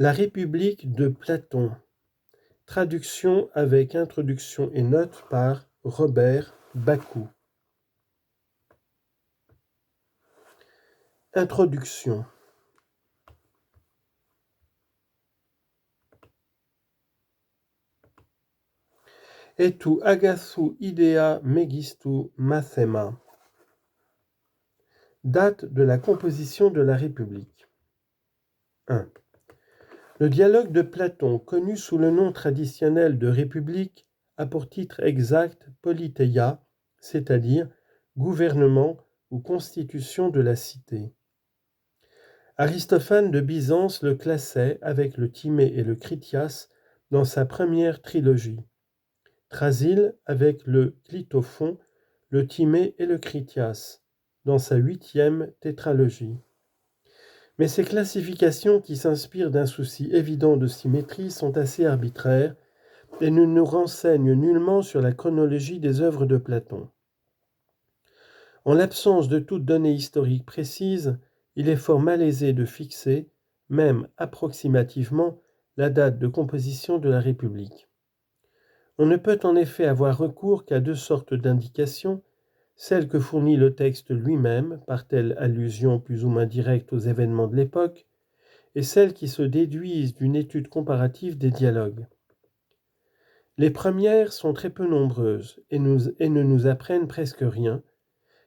La République de Platon. Traduction avec introduction et notes par Robert Bakou. Introduction. Etu agathou idea megistou mathema. Date de la composition de la République. 1. Le dialogue de Platon, connu sous le nom traditionnel de République, a pour titre exact Politeia, c'est-à-dire gouvernement ou constitution de la cité. Aristophane de Byzance le classait avec le Timée et le Critias dans sa première trilogie. Thrasyle avec le Clitophon, le Timée et le Critias dans sa 8e tétralogie. Mais ces classifications qui s'inspirent d'un souci évident de symétrie sont assez arbitraires et ne nous renseignent nullement sur la chronologie des œuvres de Platon. En l'absence de toute donnée historique précise, il est fort malaisé de fixer, même approximativement, la date de composition de la République. On ne peut en effet avoir recours qu'à deux sortes d'indications, celle que fournit le texte lui-même, par telle allusion plus ou moins directe aux événements de l'époque, et celles qui se déduisent d'une étude comparative des dialogues. Les premières sont très peu nombreuses et ne nous apprennent presque rien,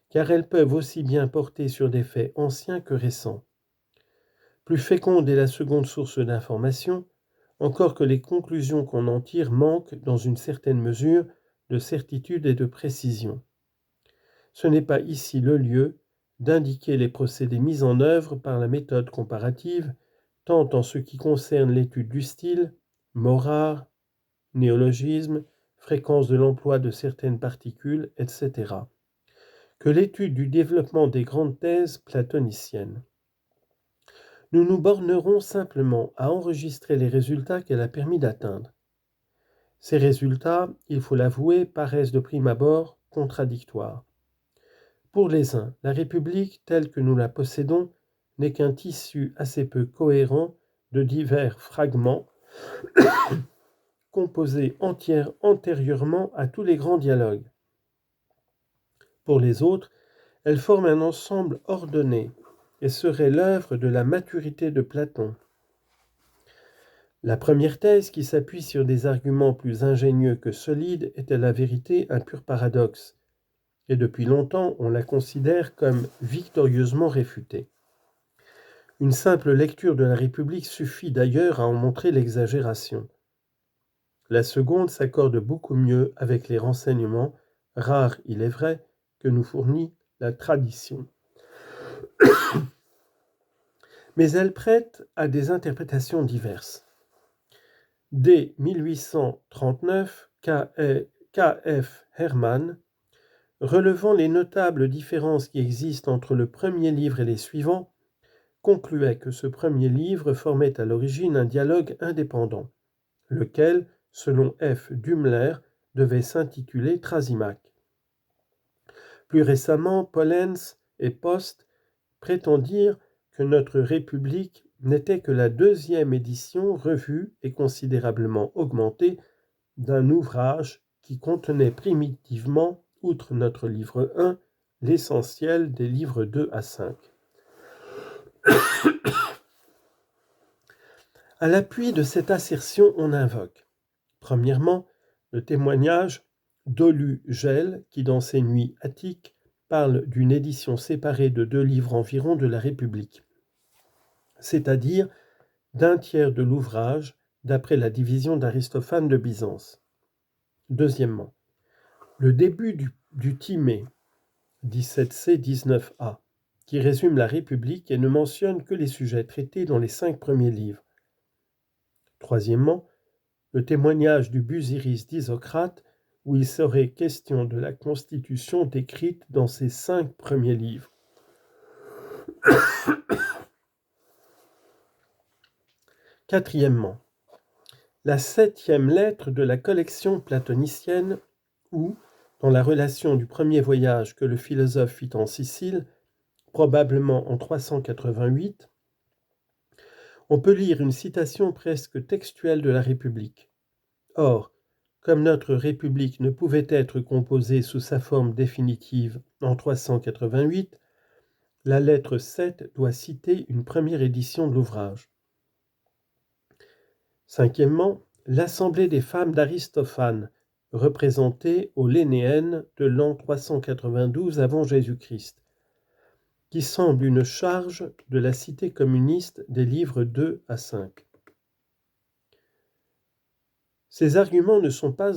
car elles peuvent aussi bien porter sur des faits anciens que récents. Plus féconde est la seconde source d'information, encore que les conclusions qu'on en tire manquent, dans une certaine mesure, de certitude et de précision. Ce n'est pas ici le lieu d'indiquer les procédés mis en œuvre par la méthode comparative, tant en ce qui concerne l'étude du style, mots rares, néologismes, fréquence de l'emploi de certaines particules, etc., que l'étude du développement des grandes thèses platoniciennes. Nous nous bornerons simplement à enregistrer les résultats qu'elle a permis d'atteindre. Ces résultats, il faut l'avouer, paraissent de prime abord contradictoires. Pour les uns, la République, telle que nous la possédons, n'est qu'un tissu assez peu cohérent de divers fragments composés antérieurement à tous les grands dialogues. Pour les autres, elle forme un ensemble ordonné et serait l'œuvre de la maturité de Platon. La première thèse, qui s'appuie sur des arguments plus ingénieux que solides, est à la vérité un pur paradoxe, et depuis longtemps on la considère comme victorieusement réfutée. Une simple lecture de la République suffit d'ailleurs à en montrer l'exagération. La seconde s'accorde beaucoup mieux avec les renseignements, rares il est vrai, que nous fournit la tradition. Mais elle prête à des interprétations diverses. Dès 1839, K.F. Hermann, relevant les notables différences qui existent entre le premier livre et les suivants, concluait que ce premier livre formait à l'origine un dialogue indépendant, lequel, selon F. Dummler, devait s'intituler Thrasymach. Plus récemment, Pollens et Post prétendirent que notre République n'était que la deuxième édition revue et considérablement augmentée d'un ouvrage qui contenait primitivement, outre notre livre 1, l'essentiel des livres 2 à 5. À l'appui de cette assertion, on invoque, premièrement, le témoignage d'Olu Gel, qui dans ses Nuits attiques parle d'une édition séparée de 2 livres environ de la République, c'est-à-dire d'un tiers de l'ouvrage d'après la division d'Aristophane de Byzance. Deuxièmement, le début du Timée, 17c, 19a, qui résume la République et ne mentionne que les sujets traités dans les 5 premiers livres. Troisièmement, le témoignage du Busiris d'Isocrate, où il serait question de la constitution décrite dans ces 5 premiers livres. Quatrièmement, la 7e lettre de la collection platonicienne, où, dans la relation du premier voyage que le philosophe fit en Sicile, probablement en 388, On peut lire une citation presque textuelle de la République. Or, comme notre République ne pouvait être composée sous sa forme définitive en 388, la lettre 7 doit citer une première édition de l'ouvrage. Cinquièmement, l'Assemblée des femmes d'Aristophane, représentée aux Lénéennes de l'an 392 avant Jésus-Christ, qui semble une charge de la cité communiste des livres 2 à 5. Ces arguments ne sont pas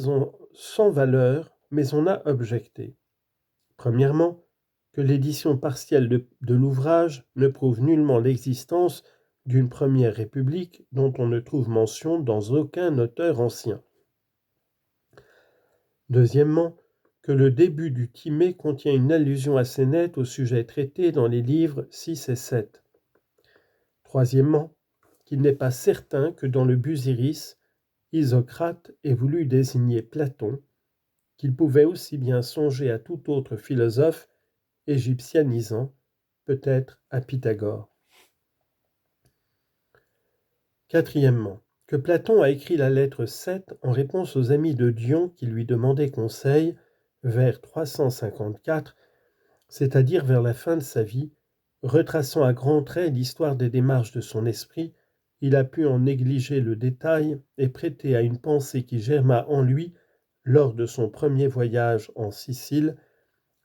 sans valeur, mais on a objecté. Premièrement, que l'édition partielle de l'ouvrage ne prouve nullement l'existence d'une première république dont on ne trouve mention dans aucun auteur ancien. Deuxièmement, que le début du Timée contient une allusion assez nette au sujet traité dans les livres 6 et 7. Troisièmement, qu'il n'est pas certain que dans le Busiris, Isocrate ait voulu désigner Platon, qu'il pouvait aussi bien songer à tout autre philosophe égyptianisant, peut-être à Pythagore. Quatrièmement, que Platon a écrit la lettre 7 en réponse aux amis de Dion qui lui demandaient conseil vers 354, c'est-à-dire vers la fin de sa vie, retraçant à grands traits l'histoire des démarches de son esprit, il a pu en négliger le détail et prêter à une pensée qui germa en lui lors de son premier voyage en Sicile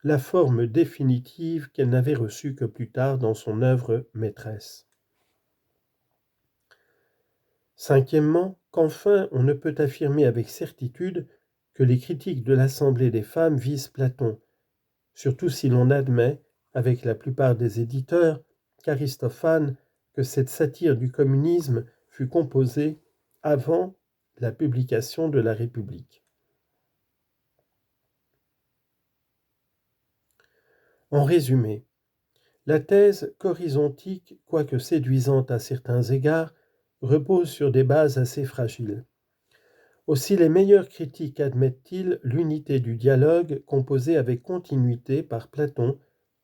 la forme définitive qu'elle n'avait reçue que plus tard dans son œuvre maîtresse. Cinquièmement, qu'enfin on ne peut affirmer avec certitude que les critiques de l'Assemblée des femmes visent Platon, surtout si l'on admet, avec la plupart des éditeurs, qu'Aristophane, que cette satire du communisme fut composée avant la publication de la République. En résumé, la thèse chorizontique, quoique séduisante à certains égards, repose sur des bases assez fragiles. Aussi les meilleurs critiques admettent-ils l'unité du dialogue composé avec continuité par Platon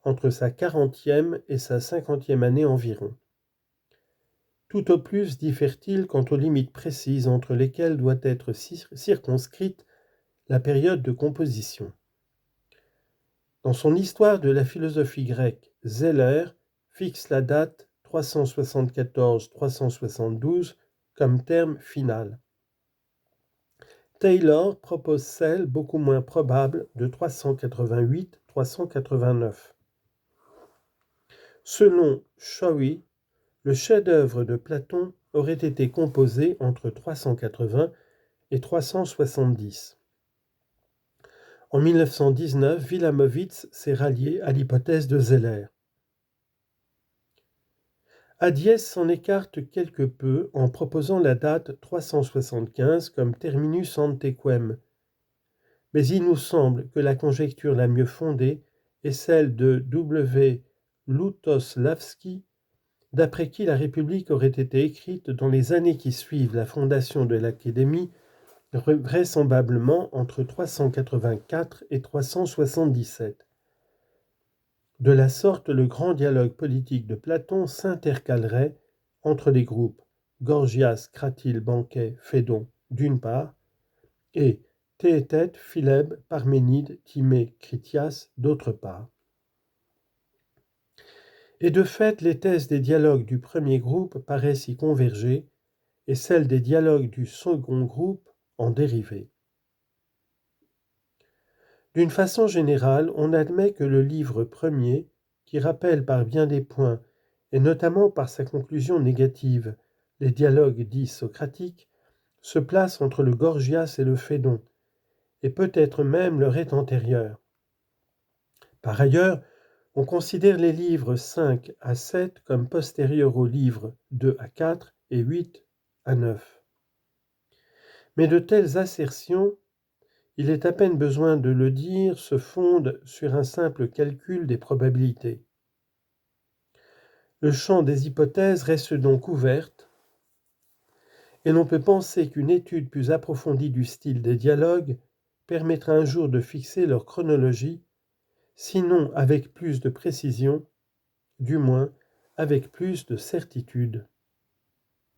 entre sa 40e et sa 50e année environ. Tout au plus diffèrent-ils quant aux limites précises entre lesquelles doit être circonscrite la période de composition. Dans son histoire de la philosophie grecque, Zeller fixe la date 374-372 comme terme final. Taylor propose celle beaucoup moins probable de 388-389. Selon Shawy, le chef-d'œuvre de Platon aurait été composé entre 380 et 370. En 1919, Wilamowitz s'est rallié à l'hypothèse de Zeller. Adiès s'en écarte quelque peu en proposant la date 375 comme terminus antequem, mais il nous semble que la conjecture la mieux fondée est celle de W. Lutosławski, d'après qui la République aurait été écrite dans les années qui suivent la fondation de l'Académie, vraisemblablement entre 384 et 377. De la sorte, le grand dialogue politique de Platon s'intercalerait entre les groupes Gorgias, Cratyle, Banquet, Phédon, d'une part, et Théétète, Philèbe, Parménide, Timée, Critias, d'autre part. Et de fait, les thèses des dialogues du premier groupe paraissent y converger, et celles des dialogues du second groupe en dériver. D'une façon générale, on admet que le livre premier, qui rappelle par bien des points, et notamment par sa conclusion négative, les dialogues dits socratiques, se place entre le Gorgias et le Phédon, et peut-être même leur est antérieur. Par ailleurs, on considère les livres 5 à 7 comme postérieurs aux livres 2 à 4 et 8 à 9. Mais de telles assertions, il est à peine besoin de le dire, se fondent sur un simple calcul des probabilités. Le champ des hypothèses reste donc ouverte, et l'on peut penser qu'une étude plus approfondie du style des dialogues permettra un jour de fixer leur chronologie, sinon avec plus de précision, du moins avec plus de certitude.